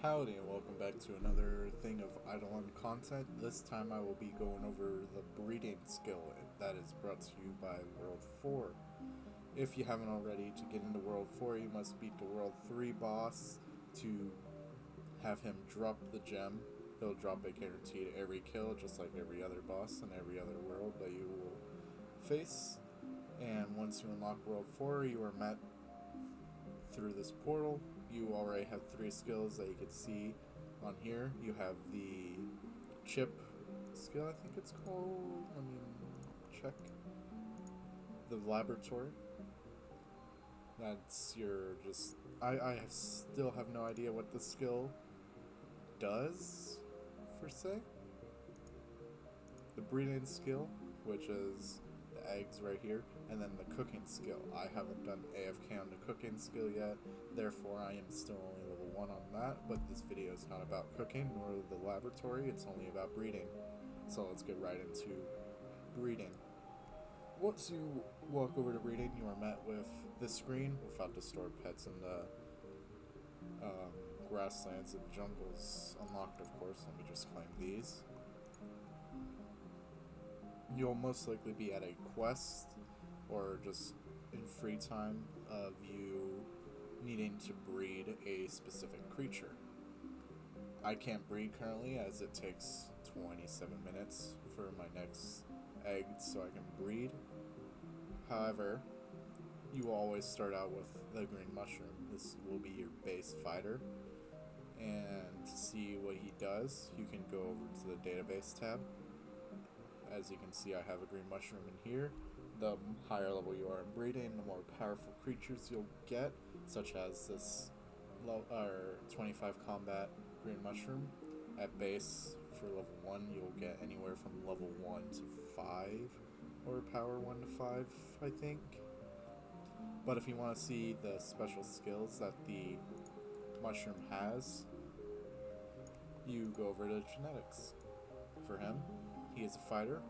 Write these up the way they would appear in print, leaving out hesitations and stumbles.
Howdy and welcome back to another thing of Idleon content. This time I will be going over the breeding skill that is brought to you by World 4. If you haven't already, to get into World 4 you must beat the World 3 boss to have him drop the gem. He'll drop it guaranteed every kill, just like every other boss in every other world that you will face. And once you unlock World 4, you are met through this portal. You already have 3 skills that you can see on here. You have the chip skill, I think it's called. Let me check. The laboratory. That's your just. I still have no idea what the skill does, per se. The breeding skill, which is the eggs right here, and then the cooking skill. I haven't done AFK on the cooking skill yet, therefore I am still only level 1 on that, but this video is not about cooking nor the laboratory, it's only about breeding. So let's get right into breeding. Once you walk over to breeding, you are met with this screen without the stored pets and the grasslands and jungles unlocked, of course. Let me just claim these. You'll most likely be at a quest or just in free time of you needing to breed a specific creature. I can't breed currently as it takes 27 minutes for my next egg so I can breed. However, you will always start out with the green mushroom. This will be your base fighter. And to see what he does, you can go over to the database tab. As you can see, I have a green mushroom in here. The higher level you are in breeding, the more powerful creatures you'll get, such as this 25 combat green mushroom. At base, for level 1, you'll get anywhere from level 1 to 5, or power 1 to 5, I think. But if you want to see the special skills that the mushroom has, you go over to genetics. For him, he is a fighter.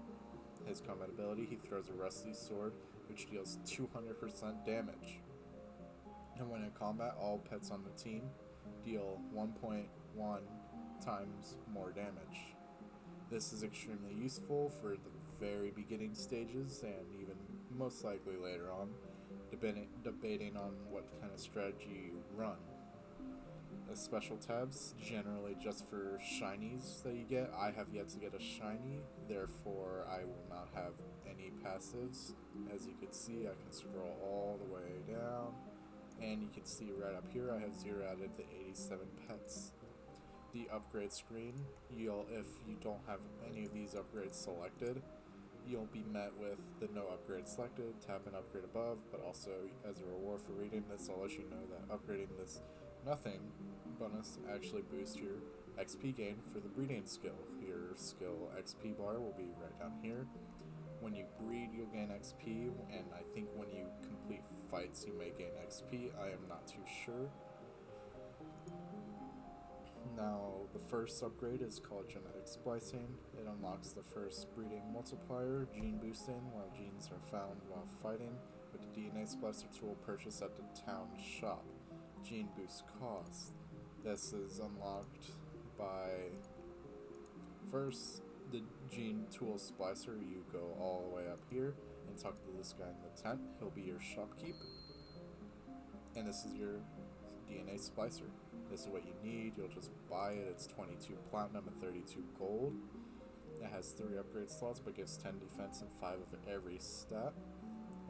His combat ability, he throws a rusty sword, which deals 200% damage. And when in combat, all pets on the team deal 1.1 times more damage. This is extremely useful for the very beginning stages and even most likely later on, debating on what kind of strategy you run. The special tabs, generally just for shinies that you get. I have yet to get a shiny, therefore I will not have any passives. As you can see, I can scroll all the way down, and you can see right up here I have 0 out of the 87 pets. The upgrade screen, if you don't have any of these upgrades selected, you'll be met with the no upgrade selected, tap and upgrade above, but also as a reward for reading this, I'll let you know that upgrading this nothing bonus actually boosts your XP gain for the breeding skill. Your skill XP bar will be right down here. When you breed, you'll gain XP, and I think when you complete fights, you may gain XP. I am not too sure. Now, the first upgrade is called genetic splicing. It unlocks the first breeding multiplier, gene boosting, while genes are found while fighting, with the DNA splicer tool purchased at the town shop. Gene boost cost. This is unlocked by first the gene tool splicer. You go all the way up here and talk to this guy in the tent. He'll be your shopkeep. And this is your DNA splicer. This is what you need. You'll just buy it. It's 22 platinum and 32 gold. It has 3 upgrade slots but gives 10 defense and 5 of every stat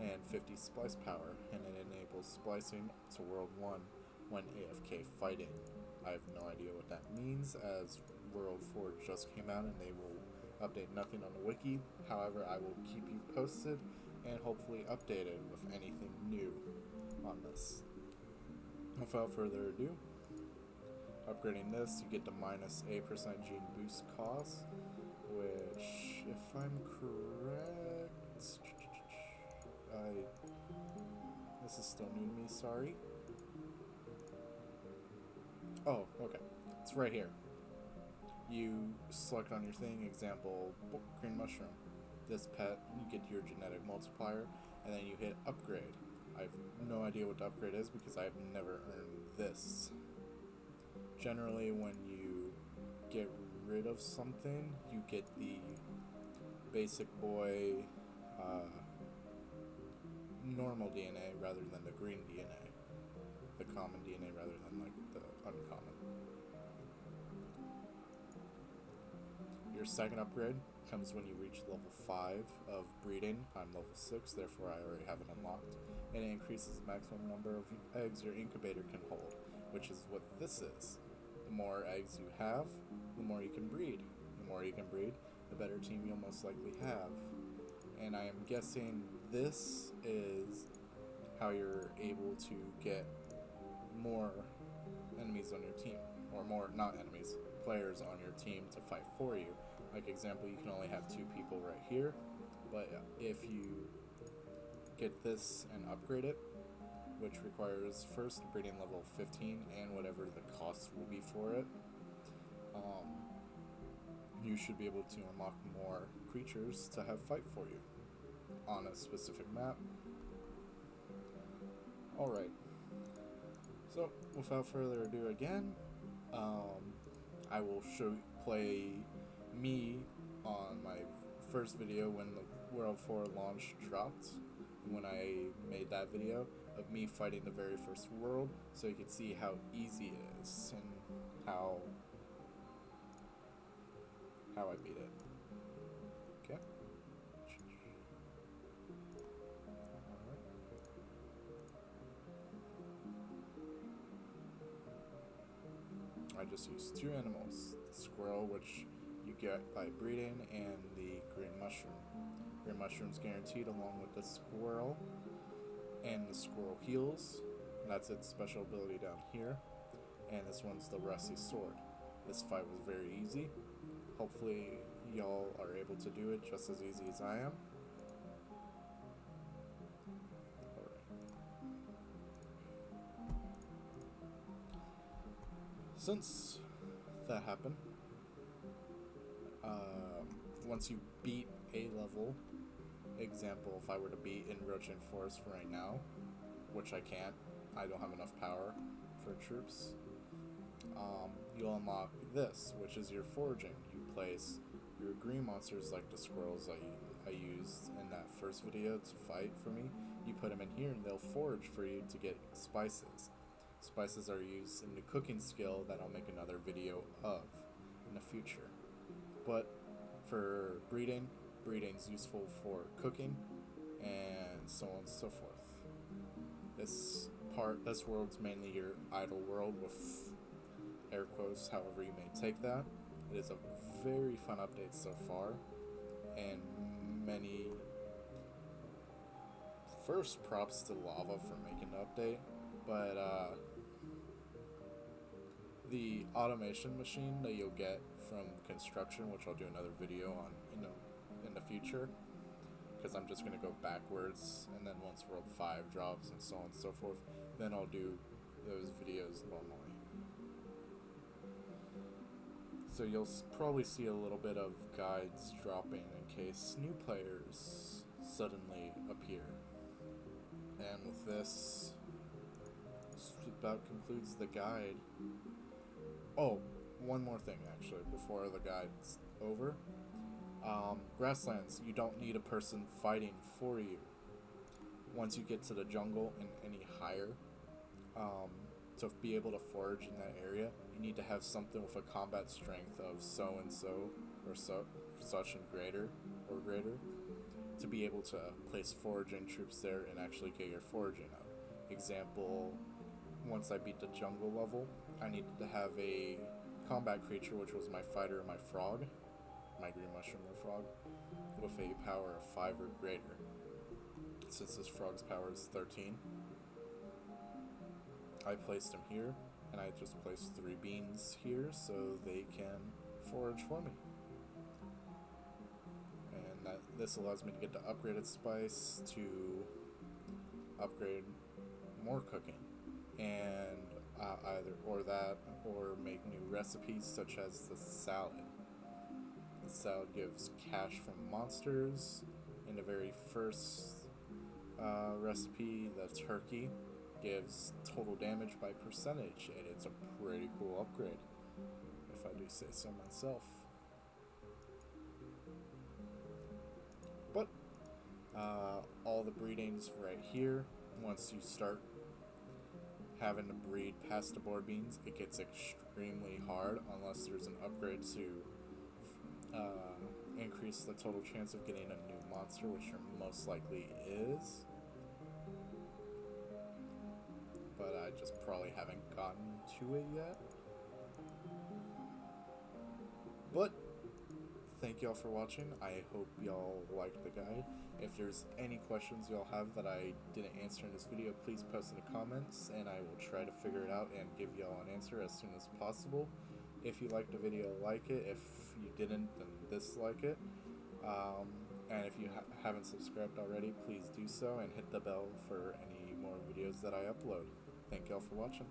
and 50 splice power, and it enables splicing to World 1 when AFK fighting. I have no idea what that means, as World 4 just came out and they will update nothing on the wiki. However, I will keep you posted and hopefully updated with anything new on this. Without further ado, upgrading this, you get the minus 8% gene boost cost, which, if I'm correct, this is still new to me, sorry. Oh, okay. It's right here. You select on your thing, example, green mushroom. This pet, you get your genetic multiplier, and then you hit upgrade. I have no idea what the upgrade is because I have never earned this. Generally, when you get rid of something, you get the basic boy normal DNA rather than the green DNA, the common DNA rather than like the uncommon. Your second upgrade comes when you reach level 5 of breeding. I'm level 6, therefore I already have it unlocked, and it increases the maximum number of eggs your incubator can hold, which is what this is. The more eggs you have, the more you can breed. The more you can breed, the better team you'll most likely have. And I am guessing this is how you're able to get more enemies on your team, or more, not enemies, players on your team to fight for you. Like example, you can only have 2 people right here, but if you get this and upgrade it, which requires first breeding level 15 and whatever the cost will be for it, you should be able to unlock more creatures to have fight for you on a specific map. Alright, so without further ado again, I will play me on my first video when the World 4 launch dropped, when I made that video of me fighting the very first world, so you can see how easy it is and how I beat it. Okay. I just used 2 animals, the squirrel, which you get by breeding, and the green mushroom. Green mushroom's guaranteed along with the squirrel, and the squirrel heals. That's its special ability down here. And this one's the rusty sword. This fight was very easy. Hopefully y'all are able to do it just as easy as I am. Since that happened, once you beat a level, example, if I were to beat Encroaching Forest right now, which I can't, I don't have enough power for troops, you'll unlock this, which is your foraging. You place your green monsters like the squirrels I used in that first video to fight for me. You put them in here and they'll forage for you to get spices. Spices are used in the cooking skill that I'll make another video of in the future. But for breeding's useful for cooking and so on and so forth. This world's mainly your idle world with air quotes, however you may take that. It is a very fun update so far, and many first props to Lava for making the update, but the automation machine that you'll get from construction, which I'll do another video on in the future, because I'm just going to go backwards, and then once World 5 drops and so on and so forth, then I'll do those videos normally. So you'll probably see a little bit of guides dropping in case new players suddenly appear. And with this about concludes the guide. Oh, one more thing actually before the guide's over. Grasslands, you don't need a person fighting for you. Once you get to the jungle and any higher, to be able to forage in that area, you need to have something with a combat strength of so and so or such and greater to be able to place foraging troops there and actually get your foraging up. Example, once I beat the jungle level, I needed to have a combat creature, which was my fighter and my frog, my green mushroom or frog, with a power of 5 or greater. Since this frog's power is 13, I placed him here, and I just placed 3 beans here so they can forage for me. And this allows me to get the upgraded spice to upgrade more cooking, and or make new recipes such as the salad. The salad gives cash from monsters. In the very first recipe, the turkey gives total damage by percentage, and it's a pretty cool upgrade, if I do say so myself. But all the breeding's right here. Once you start having to breed past the board beans, it gets extremely hard unless there's an upgrade to increase the total chance of getting a new monster, which there most likely is. But I just probably haven't gotten to it yet. But thank y'all for watching. I hope y'all liked the guide. If there's any questions y'all have that I didn't answer in this video, please post in the comments and I will try to figure it out and give y'all an answer as soon as possible. If you liked the video, like it. If you didn't, then dislike it. And if you haven't subscribed already, please do so and hit the bell for any more videos that I upload. Thank y'all for watching.